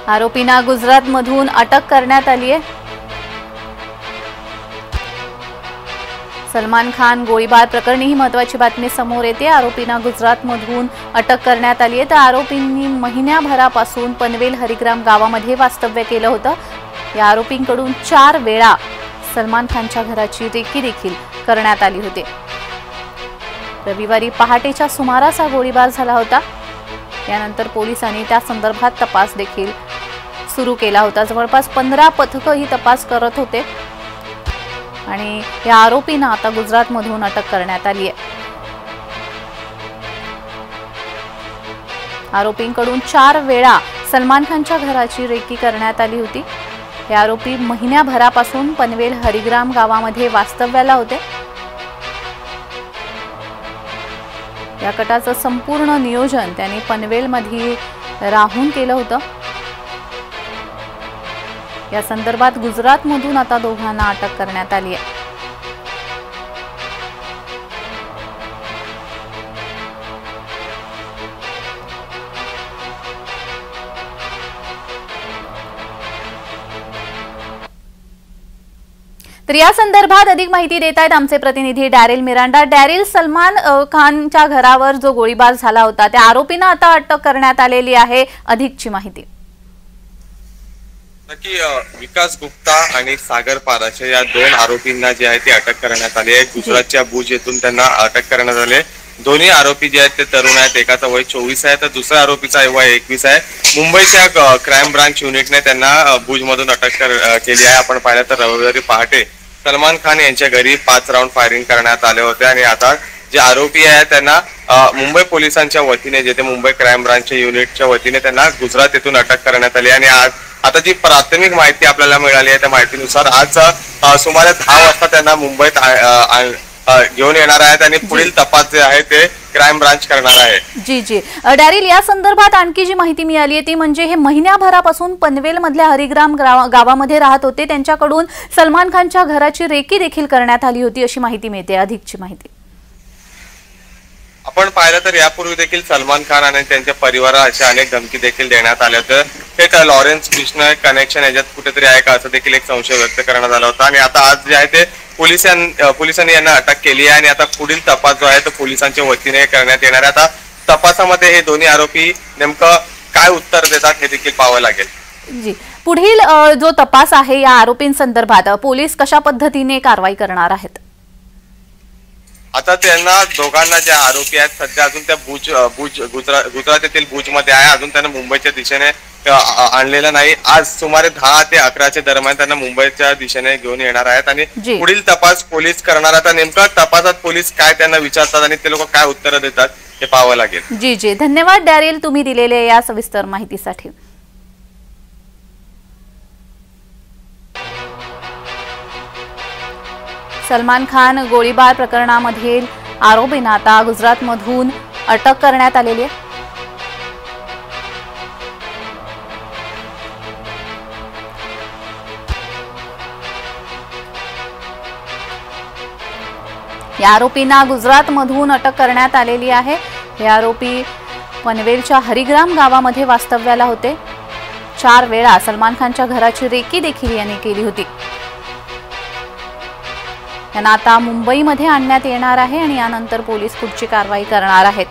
आरोपींना गुजरातमधून अटक करण्यात आली आहे। सलमान खान गोळीबार प्रकरणी ही महत्त्वाची बातमी समोर येते। आरोपींना गुजरातमधून अटक करण्यात आली आहे। तर आरोपींनी महिन्याभरापासून पनवेल हरिग्राम गावामध्ये वास्तव्य केलं होतं। या आरोपींकडून 4 वेळा सलमान खानच्या घराची रेकी देखील करण्यात आली होती। रविवारी पहाटेच्या सुमारास हा गोळीबार झाला होता। यानंतर पोलिसांनी त्या संदर्भात तपास देखील सुरू केला होता। जवळपास 15 पथकं ही तपास करत होते आणि या आरोपींना आता गुजरातमधून अटक करण्यात आली आहे। आरोपींकडून 4 वेळा सलमान खानच्या घराची रेकी करण्यात आली होती। हे आरोपी महिन्याभरापासून पनवेल हरिग्राम गावामध्ये वास्तव्याला होते। या कटाचं संपूर्ण नियोजन त्यांनी पनवेलमध्ये राहून केलं होतं। या संदर्भात गुजरातमधून आता दोघांना अटक करण्यात आली आहे। तर या संदर्भात अधिक माहिती देत आहेत आमचे प्रतिनिधी डॅरिल मिरांडा। डॅरिल, सलमान खानच्या घरावर जो गोळीबार झाला होता त्या आरोपींना आता अटक करण्यात आलेली आहे, अधिकची माहिती। नक्की विकास गुप्ता आणि सागर पाराशे या 2 आरोपींना जे आहे ते अटक करण्यात आली आहे। गुजरातच्या भुज येथून त्यांना अटक करण्यात आली। दोन्ही आरोपी जे आहेत ते तरुण आहेत। एकाचा वय 24 आहे तर दुसऱ्या आरोपीचा वय 21 आहे। मुंबईच्या क्राईम ब्रांच युनिटने त्यांना भुजमधून अटक केली आहे। आपण पाहिलं तर रविवारी पहाटे सलमान खान यांच्या घरी 5 राऊंड फायरिंग करण्यात आले होते आणि आता जे आरोपी आहेत त्यांना मुंबई पोलिसांच्या वतीने जे ते मुंबई क्राईम ब्रांचच्या युनिटच्या वतीने त्यांना गुजरात येथून अटक करण्यात आली। आणि आता जी प्राथमिक माहिती आपल्याला मिळाली आहे त्या माहितीनुसार आज सुमारे 10 वाजता त्यांना मुंबईत घेऊन येणार आहेत आणि पुढील तपास जे आहे ते क्राईम ब्रांच करणार आहे। जी डॅरिल, या संदर्भात आणखी जी माहिती मिळाली आहे ती म्हणजे हे महिन्याभरापासून पनवेल मधल्या हरिग्राम गावामध्ये राहत होते। त्यांच्याकडून सलमान खानच्या घराची रेकी देखील करण्यात आली होती अशी माहिती मिळते। अधिकची माहिती आपण पाहिलं तर यापूर्वी देखील सलमान खान आणि त्यांच्या परिवाराला असे अनेक धमकी देखील देण्यात आल्या होत्या। हे लॉरेन्स कृष्ण कनेक्शन याच्यात कुठेतरी आहे का असं देखील एक संशय व्यक्त करण्यात आला होता। आणि आता आज जे आहे ते पोलिसांनी यांना अटक केली आहे आणि आता पुढील तपास जो आहे तो पोलिसांच्या वतीने करण्यात येणार आहे। आता तपासामध्ये हे दोन्ही आरोपी नेमकं काय उत्तर देतात हे देखील पाहावं लागेल। जी, पुढील जो तपास आहे या आरोपींसंदर्भात पोलीस कशा पद्धतीने कारवाई करणार आहेत? आता त्यांना दोघांना जे आरोपी आहेत सध्या अजून त्या गुजरात येथील भुजमध्ये आहे। अजून त्यांना मुंबईच्या दिशेने आणलेलं नाही। आज सुमारे 10 ते 11च्या दरम्यान त्यांना मुंबईच्या दिशेने घेऊन येणार आहेत आणि पुढील तपास पोलीस करणार। आता नेमका तपासात पोलीस काय त्यांना विचारतात आणि ते लोक काय उत्तर देतात हे पाहावं लागेल। जी धन्यवाद डॅरिल, तुम्ही दिलेल्या या सविस्तर माहितीसाठी। सलमान खान गोळीबार प्रकरणामधील आरोपींना आता गुजरातमधून अटक करण्यात आलेली आहे। या आरोपींना गुजरातमधून अटक करण्यात आलेली आहे। हे आरोपी पनवेलच्या हरिग्राम गावामध्ये वास्तव्याला होते। 4 वेळा सलमान खानच्या घराची रेकी देखील यांनी केली होती। त्यांना आता मुंबईमध्ये आणण्यात येणार आहे आणि यानंतर पोलीस पुढची कारवाई करणार आहेत।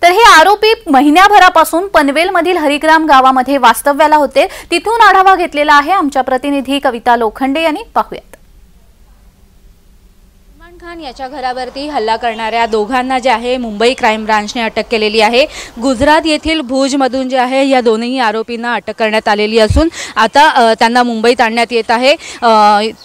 तर हे आरोपी महिन्याभरापासून पनवेलमधील हरिग्राम गावामध्ये वास्तव्याला होते। तिथून आढावा घेतलेला आहे आमच्या प्रतिनिधी कविता लोखंडे यांनी। पाहूया। खान याच्या घरावरती हल्ला करणाऱ्या दोघांना जे आहे मुंबई क्राईम ब्रांचने अटक केलेली आहे। गुजरात येथील भुजमधून जे आहे या दोन्ही आरोपींना अटक करण्यात आलेली असून आता त्यांना मुंबईत आणण्यात येत आहे।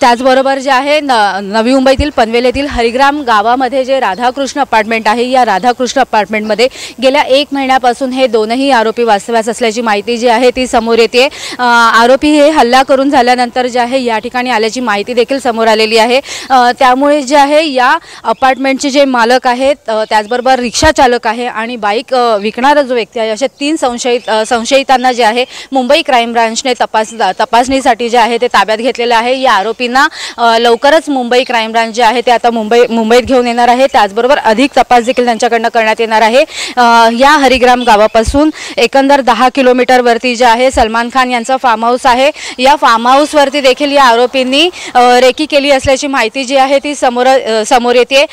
त्याचबरोबर जे आहे नवी मुंबईतील पनवेल येथील हरिग्राम गावामध्ये जे राधाकृष्ण अपार्टमेंट आहे या राधाकृष्ण अपार्टमेंटमध्ये गेल्या 1 महिन्यापासून हे दोनही आरोपी वास्तव्यास असल्याची माहिती जी आहे ती समोर येते। आरोपी हे हल्ला करून झाल्यानंतर जे आहे या ठिकाणी आल्याची माहिती देखील समोर आलेली आहे। त्यामुळे जे आहे या अपार्टमेंटचे जे मालक आहेत त्याचबरोबर रिक्षा चालक आहे आणि बाईक विकणारा जो व्यक्ती आहे अशा 3 संशयितांना जे आहे मुंबई क्राईम ब्रांचने तपासणीसाठी जे आहे ते ताब्यात घेतलेले आहे। या आरोपींना लवकरच मुंबई क्राईम ब्रांच जे आहे ते आता मुंबईत घेऊन येणार आहे। त्याचबरोबर अधिक तपास देखील त्यांच्याकडनं करण्यात येणार आहे। या हरिग्राम गावापासून एकंदर 10 किलोमीटरवरती जे आहे सलमान खान यांचा फार्म हाऊस आहे। या फार्म हाऊसवरती देखील या आरोपींनी रेकी केली असल्याची माहिती जी आहे ती समोर येते।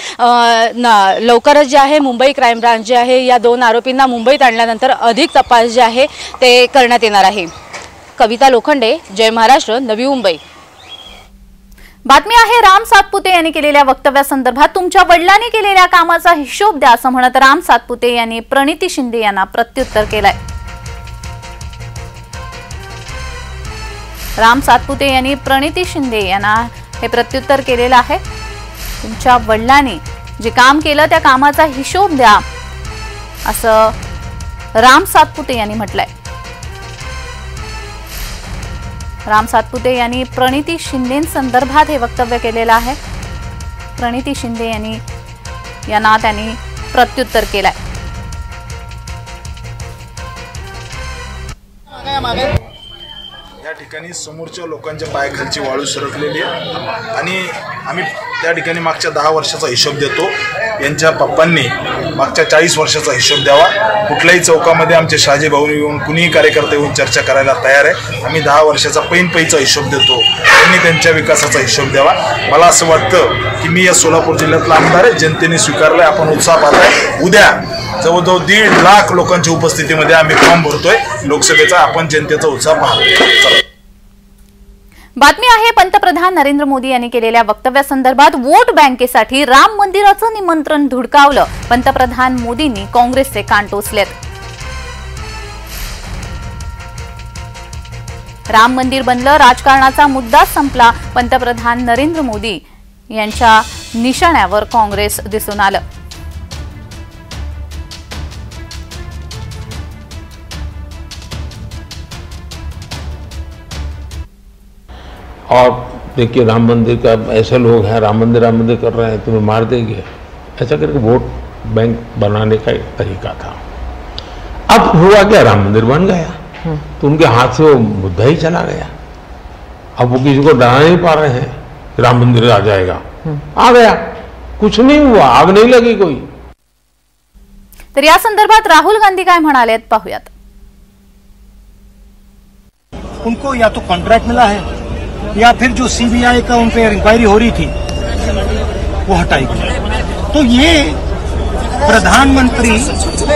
लवकरच जे आहे मुंबई क्राईम ब्रांच जे आहे या 2 आरोपींना मुंबईत आणल्यानंतर अधिक तपास जे आहे ते करण्यात येणार आहे। कविता लोखंडे, जय महाराष्ट्र, नवी मुंबई। बातमी आहे राम सातपुते यांनी केलेल्या वक्तव्यासंदर्भात तुमच्या वडिलांनी केलेल्या कामाचा हिशोब द्या असं म्हणत राम सातपुते यांनी प्रणिती शिंदे यांना प्रत्युत्तर केलंय। राम सातपुते यांनी प्रणिती शिंदे यांना हे प्रत्युत्तर केलेलं आहे। तुमच्या वडिलांनी जे काम केलं त्या कामाचा हिशोब द्या असं राम सातपुते यांनी म्हटलंय। राम सातपुते यांनी प्रणिती शिंदेंसंदर्भात हे वक्तव्य केलेलं आहे। प्रणिती शिंदे यांना त्यांनी प्रत्युत्तर केलंय। या ठिकाणी समोरच्या लोकांच्या पायाखालची वाळू सरकलेली आहे आणि आम्ही त्या ठिकाणी मागच्या 10 वर्षाचा हिशोब देतो। यांच्या पप्पांनी मागच्या 40 वर्षाचा हिशोब द्यावा। कुठल्याही चौकामध्ये आमचे शहाजी भाऊ येऊन कुणीही कार्यकर्ते येऊन चर्चा करायला तयार आहे। आम्ही 10 वर्षाचा पैचा हिशोब देतो, त्यांनी त्यांच्या विकासाचा हिशोब द्यावा। मला असं वाटतं की मी या सोलापूर जिल्ह्यातला आमदार आहे, जनतेने स्वीकारलंय, आपण उत्साह पाहताय। उद्या जवळजवळ 1.5 लाख लोकांच्या उपस्थितीमध्ये आम्ही फॉर्म भरतोय लोकसभेचा। आपण जनतेचा उत्साह पाहतोय। बातमी आहे पंतप्रधान नरेंद्र मोदी यांनी केलेल्या वक्तव्यासंदर्भात वोट बँकेसाठी राम मंदिराचं निमंत्रण धुडकावलं। पंतप्रधान मोदींनी काँग्रेसचे कान टोचलेत। राम मंदिर बनलं, राजकारणाचा मुद्दा संपला। पंतप्रधान नरेंद्र मोदी यांच्या निशाण्यावर काँग्रेस दिसून आलं। और देखिए राम मंदिर का ऐसे लोग हैं, राम मंदिर कर रहे हैं, तुम्हें मार देंगे, ऐसा करके वोट बैंक बनाने का एक तरीका था। अब हुआ क्या, राम मंदिर बन गया तो उनके हाथ से वो मुद्दा ही चला गया। अब वो किसी को डरा नहीं पा रहे हैं राम मंदिर आ जाएगा, आ गया, कुछ नहीं हुआ, आग नहीं लगी कोई। तर या संदर्भात राहुल गांधी काय म्हणालेत पाहूयात। उनको या तो कॉन्ट्रैक्ट मिला है या फिर जो सीबीआई का उन पे इंक्वायरी हो रही थी वो हटाई गई। तो ये प्रधानमंत्री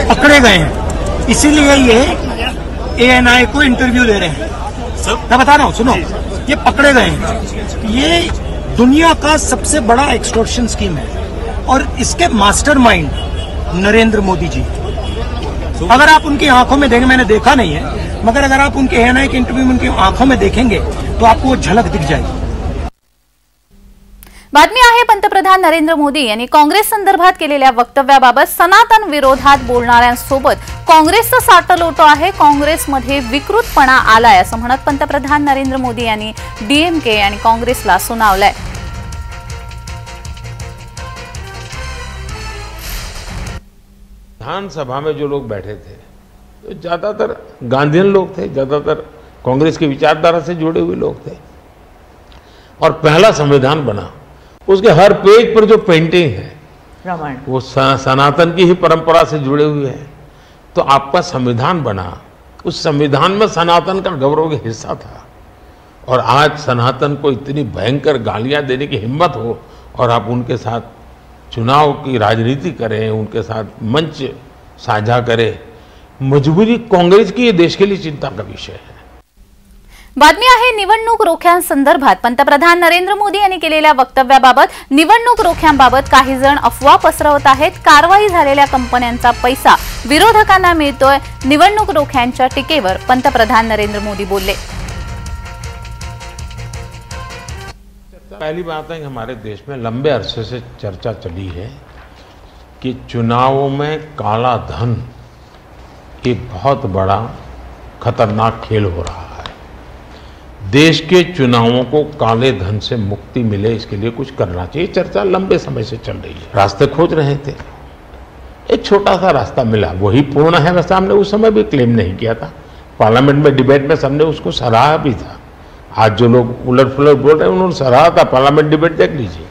पकड़े गए हैं, इसीलिए ये एएनआई को इंटरव्यू दे रहे हैं। मैं बता रहा हूं, सुनो, ये पकड़े गए हैं। ये दुनिया का सबसे बड़ा एक्सटॉर्शन स्कीम है और इसके मास्टरमाइंड नरेंद्र मोदी जी। अगर आप उनकी आंखों में देखें, मैंने देखा नहीं है, मगर अगर आप उनके एएनआई के इंटरव्यू में उनकी आंखों में देखेंगे तो आपको वो झलक दिख जाएगी। बातमी आहे पंतप्रधान नरेंद्र मोदी यांनी काँग्रेस संदर्भात केलेल्या वक्तव्याबाबत सनातन विरोधात बोलणाऱ्यांसोबत काँग्रेसचं साटलोटो आहे, काँग्रेसमध्ये विकृतपणा आलाय असं म्हणत पंतप्रधान नरेंद्र मोदी यांनी डीएमके आणि काँग्रेसला सुनावलंय। विधानसभा में जो लोग बैठे थे तो ज्यादातर गांधीयन लोग थे, ज्यादातर कांग्रेस की विचारधारा से जुड़े हुए लोग थे। और पहला संविधान बना, उसके हर पेज पर जो पेंटिंग है रामायण, वो सनातन की ही परंपरा से जुड़े हुए हैं। तो आपका संविधान बना, उस संविधान में सनातन का गौरव का हिस्सा था। और आज सनातन को इतनी भयंकर गालियां देने की हिम्मत हो और आप उनके साथ चुनाव की राजनीति करें, उनके साथ मंच साझा करें, मजबूरी काँग्रेस की ये देश के लिए चिंता का विषय है। बातमी आहे निवडणूक रोख्यांसंदर्भात पंतप्रधान नरेंद्र मोदी यांनी केलेल्या वक्तव्याबाबत। निवडणूक रोख्यांबाबत काही जण अफवा पसरवत आहेत। कारवाई झालेल्या कंपन्यांचा पैसा विरोधकांना मिळतोय। निवडणूक रोख्यांच्या टीकेवर पंतप्रधान नरेंद्र मोदी बोलले। पहली बात है कि हमारे देश में लंबे अरसे से चर्चा चली है कि चुनावों में काला धन एक बहुत बड़ा खतरनाक खेल हो रहा है। देश के चुनावों को काले धन से मुक्ति मिले, इसके लिए कुछ करना चाहिए। चर्चा लंबे समय से चल रही है, रास्ते खोज रहे थे, एक छोटा सा रास्ता मिला, वही पूर्ण है। वैसे हमने उस समय भी क्लेम नहीं किया था, पार्लियामेंट में डिबेट में सबने उसको सराहा भी था। आज जो लोग उलट पुलट बोल रहे हैं उन्होंने सराहा था, पार्लियामेंट डिबेट देख लीजिए।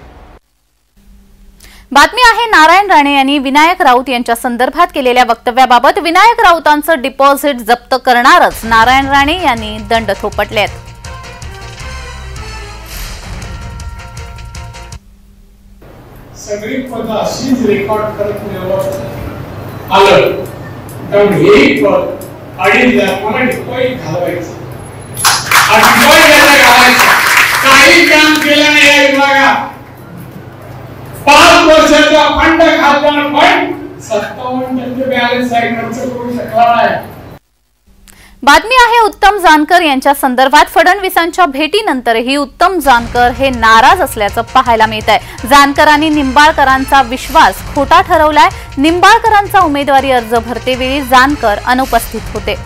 बातमी आहे नारायण राणे यांनी विनायक राऊत यांच्या संदर्भात केलेल्या वक्तव्याबाबत विनायक राऊतांचं डिपॉझिट जप्त करणारच नारायण राणे यांनी दंड थोपटलेत। सगळी पद अशीच रेकॉर्ड करत आलं कारण हे पद अडीच लाखाला डिपॉझिट घालवायचं, काही काम केलं नाही या विभागात। 5 वर्षाचा फंड खात्याला पण 57% बॅलन्स आहे, खर्च करू शकला नाही। बातमी आहे उत्तम जानकर यांच्या संदर्भात फडणवीसांच्या भेटीनंतरही उत्तम जानकर हे नाराज असल्याचं पाहायला मिळत आहे। जानकरांनी निंबाळकरांचा विश्वास खोटा ठरवलाय। निंबाळकरांचा उमेदवारी अर्ज भरतेवेळी जानकर अनुपस्थित होते।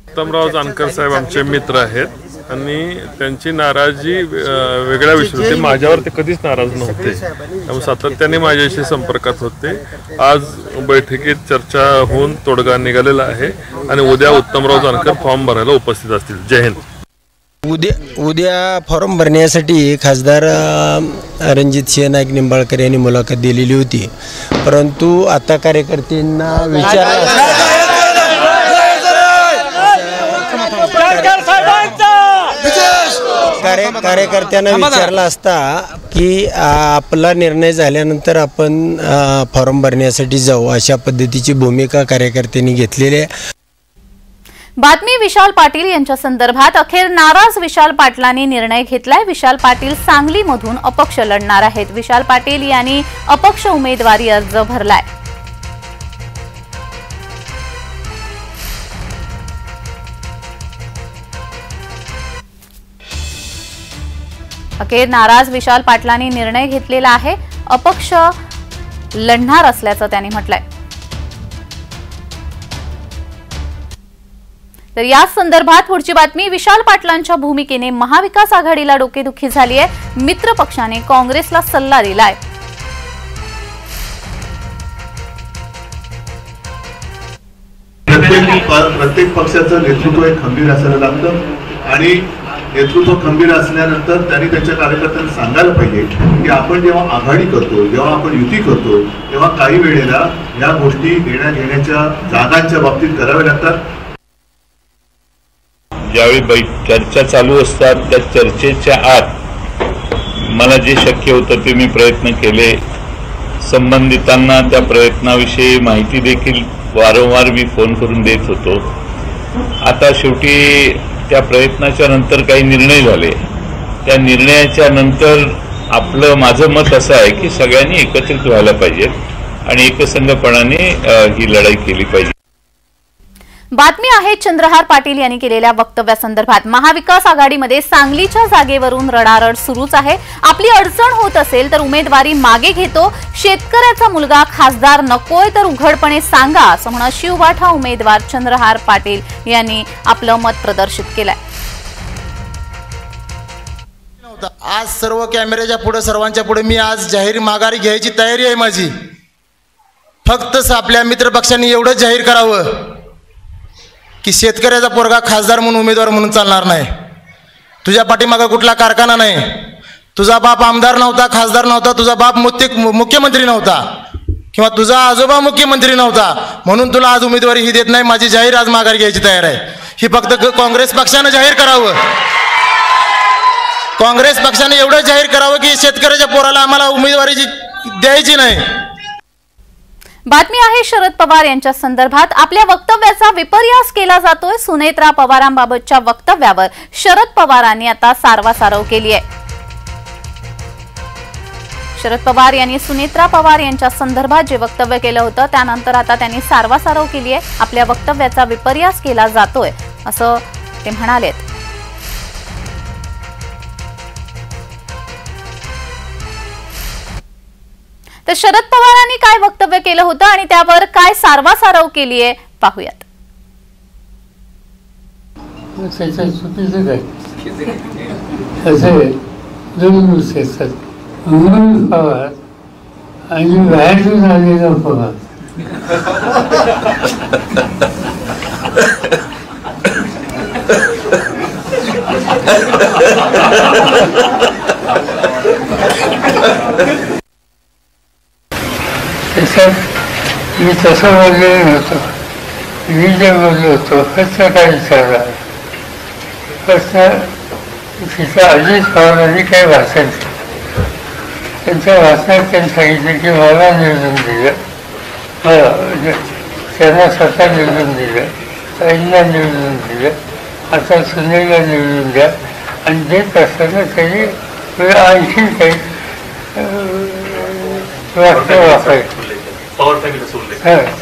उत्तमराव जानकर साहेब आमचे मित्र आहेत आणि त्यांची नाराजी वेगळ्या विषय होती, माझ्यावर ते कधीच नाराज नव्हते, त्यामुळे सातत्याने माझ्याशी संपर्कात होते। आज बैठकीत चर्चा होऊन तोडगा निघालेला आहे आणि उद्या उत्तमराव जानकर फॉर्म भरायला उपस्थित असतील। जय हिंद। उद्या फॉर्म भरण्यासाठी खासदार रणजितसिंह नाईक निंबाळकर यांनी मुलाखत दिलेली होती, परंतु आता कार्यकर्त्यांना कार्यकर्त्यांना विचारला असता की आपला निर्णय झाल्यानंतर आपण फॉर्म भरण्यासाठी जाऊ, अशा पद्धतीची भूमिका कार्यकर्त्यांनी घेतलेली आहे। बातमी विशाल पाटील यांच्या संदर्भात अखेर नाराज विशाल पाटलांनी निर्णय घेतलाय। विशाल पाटील सांगलीमधून अपक्ष लढणार आहेत। विशाल पाटील यांनी अपक्ष उमेदवारी अर्ज भरलाय। अखेर नाराज विशाल पाटलांनी निर्णय घेतलेला आहे, अपक्ष लढणार असल्याचं त्यांनी म्हटलंय। तर या संदर्भात पुढची बातमी विशाल पाटलांच्या भूमिकेने महाविकास आघाडीला डोकेदुखी झाली आहे। मित्र पक्षाने काँग्रेसला सल्ला दिलाय। प्रत्येक पक्षाचं नेतृत्व एक खंबीर असायला लागतं आणि नेतृत्व खंबीर असल्यानंतर त्यांनी त्यांच्या कार्यकर्त्यांना सांगायला पाहिजे की आपण जेव्हा आघाडी करतो, जेव्हा आपण युती करतो, तेव्हा काही वेळेला या गोष्टी देण्या घेण्याच्या जागांच्या बाबतीत कराव्या लागतात। ज्यावेळी चर्चा चालू असतात त्या चर्चेच्या आत मला जे शक्य होतं ते मी प्रयत्न केले। संबंधितांना त्या प्रयत्नाविषयी माहिती देखील वारंवार मी फोन करून देत होतो। आता शेवटी त्या प्रयत्नाच्या नंतर काही निर्णय झाले, त्या निर्णयाच्या नंतर माझं मत असं आहे की सगळ्यांनी एकत्रित व्हायला पाहिजे आणि एकसंघपणाने ही लढाई केली पाहिजे। बातमी आहे चंद्रहार पाटील यांनी केलेल्या वक्तव्यासंदर्भात। महाविकास आघाडीमध्ये सांगलीच्या जागेवरून रडारड सुरूच आहे। आपली अडचण होत असेल तर उमेदवारी मागे घेतो, शेतकऱ्याचा मुलगा खासदार नकोय तर उघडपणे सांगा असं म्हणत शिवबाठा उमेदवार चंद्रहार पाटील यांनी आपलं मत प्रदर्शित केलंय। आज सर्व कॅमेऱ्याच्या पुढे, सर्वांच्या पुढे मी आज जाहीर माघारी घ्यायची तयारी आहे माझी। फक्त आपल्या मित्रपक्षांनी एवढंच जाहीर करावं की शेतकऱ्याचा पोरगा खासदार म्हणून उमेदवार म्हणून चालणार नाही। तुझ्या पाठीमागे कुठला कारखाना नाही, तुझा बाप आमदार नव्हता, खासदार नव्हता, तुझा बाप मुख्यमंत्री नव्हता किंवा तुझा आजोबा मुख्यमंत्री नव्हता, म्हणून तुला आज उमेदवारी ही देत नाही। माझी जाहीर आज माघार घ्यायची तयार आहे। ही फक्त काँग्रेस पक्षानं जाहीर करावं। काँग्रेस पक्षाने एवढं जाहीर करावं की शेतकऱ्याच्या पोराला आम्हाला उमेदवारी द्यायची नाही। बातमी आहे शरद पवार यांच्या संदर्भात। आपल्या वक्तव्याचा विपर्यास केला जातोय। सुनेत्रा पवारांबाबतच्या वक्तव्यावर शरद पवारांनी आता सारवासारव केली आहे। शरद पवार यांनी सुनेत्रा पवार यांच्या संदर्भात जे वक्तव्य केलं होतं त्यानंतर आता त्यांनी सारवासारव केली आहे। आपल्या वक्तव्याचा विपर्यास केला जातोय असं ते म्हणालेत। तर शरद पवारांनी काय वक्तव्य केलं होतं आणि त्यावर काय सारवासारव केली आहे पाहूयात। त्याच्या चुकीचं काय असे दोन गोष्टी असतात. म्हणून पवार आणि बाहेरून आलेला पवार त्याच्यात मी तसं बोललेलं नव्हतो. मी जे बोललो होतो प्रश्न काय विचारला, प्रश्न तिथं अजित पवारांनी काही भाषण केलं. त्यांच्या भाषणात त्यांनी सांगितलं की मला निवडून दिलं, त्यांना स्वतः निवडून दिलं, ताईंना निवडून दिलं, आता सुनेला निवडून द्या. आणि देत असताना त्यांनी आणखी काही वाक्य वापरायचं.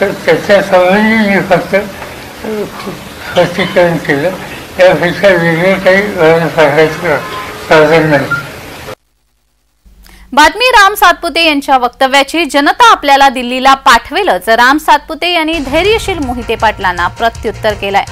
तर त्याच्या संबंधी मी फक्त स्पष्टीकरण केलं, त्यापेक्षा वेगळे काही सांगायचं साधन नाही. बातमी राम सातपुते यांच्या वक्तव्याची. जनता आपल्याला दिल्लीला पाठवेलच. राम सातपुते यांनी धैर्यशील मोहिते पाटलांना प्रत्युत्तर केलंय.